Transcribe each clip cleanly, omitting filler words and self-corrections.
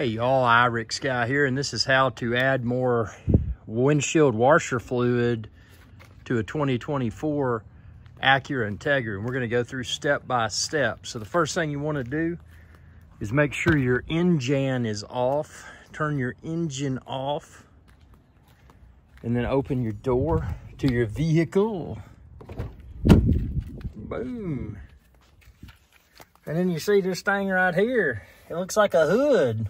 Hey y'all, Irix Guy here, and this is how to add more windshield washer fluid to a 2024 Acura Integra. And we're going to go through step by step. So the first thing you want to do is make sure your engine is off. Turn your engine off and then open your door to your vehicle. Boom. And then you see this thing right here. It looks like a hood.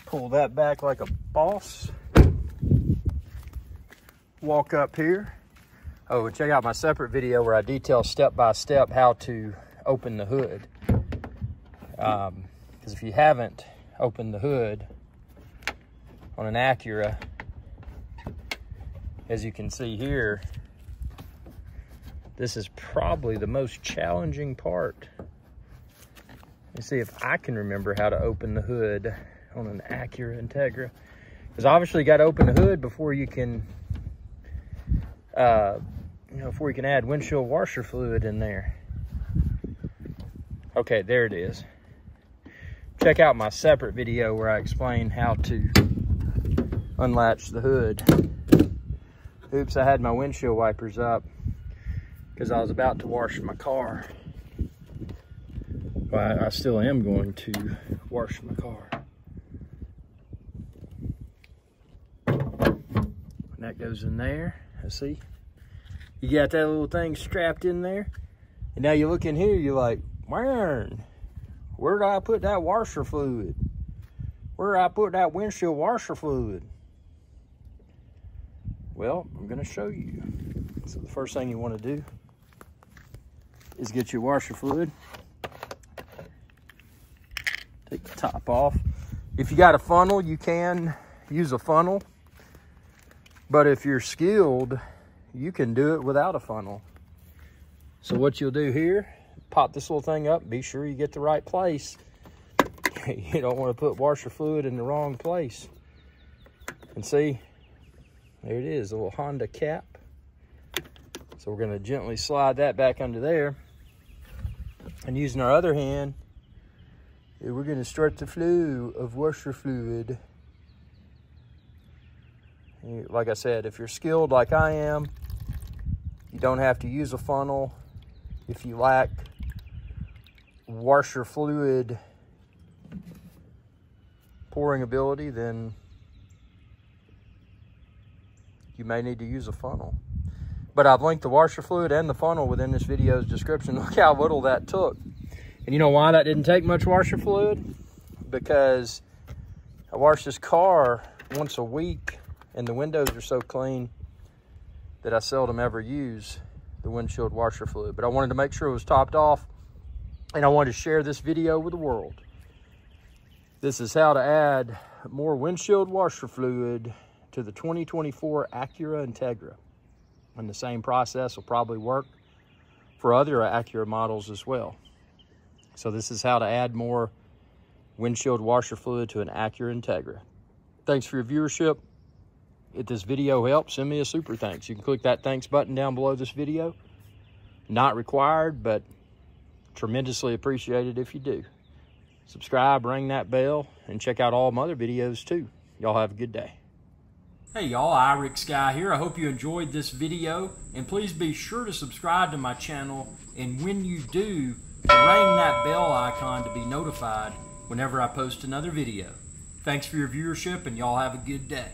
Pull that back like a boss. Walk up here. Oh, check out my separate video where I detail step by step how to open the hood. Because if you haven't opened the hood on an Acura, as you can see here, this is probably the most challenging part. Let's see if I can remember how to open the hood on an Acura Integra. Because obviously you got to open the hood before you can, before you can add windshield washer fluid in there. Okay, there it is. Check out my separate video where I explain how to unlatch the hood. Oops, I had my windshield wipers up because I was about to wash my car. Well, I still am going to wash my car. And that goes in there. Let's see. You got that little thing strapped in there. And now you look in here, you're like, man, where did I put that washer fluid? Where did I put that windshield washer fluid? Well, I'm going to show you. So the first thing you want to do is get your washer fluid. Take the top off. If you got a funnel, you can use a funnel. But if you're skilled, you can do it without a funnel. So what you'll do here, pop this little thing up. Be sure you get the right place. You don't want to put washer fluid in the wrong place. And see, there it is, a little Honda cap. So we're going to gently slide that back under there. And using our other hand, we're going to start the flow of washer fluid. Like I said, if you're skilled like I am, you don't have to use a funnel. If you lack washer fluid pouring ability, then you may need to use a funnel. But I've linked the washer fluid and the funnel within this video's description. Look how little that took. And you know why that didn't take much washer fluid? Because I wash this car once a week and the windows are so clean that I seldom ever use the windshield washer fluid. But I wanted to make sure it was topped off and I wanted to share this video with the world. This is how to add more windshield washer fluid to the 2024 Acura Integra. And the same process will probably work for other Acura models as well. So this is how to add more windshield washer fluid to an Acura Integra. Thanks for your viewership. If this video helped, send me a super thanks. You can click that thanks button down below this video. Not required, but tremendously appreciated if you do. Subscribe, ring that bell, and check out all my other videos too. Y'all have a good day. Hey y'all, Irix Guy here. I hope you enjoyed this video, and please be sure to subscribe to my channel, and when you do, ring that bell icon to be notified whenever I post another video. Thanks for your viewership, and y'all have a good day.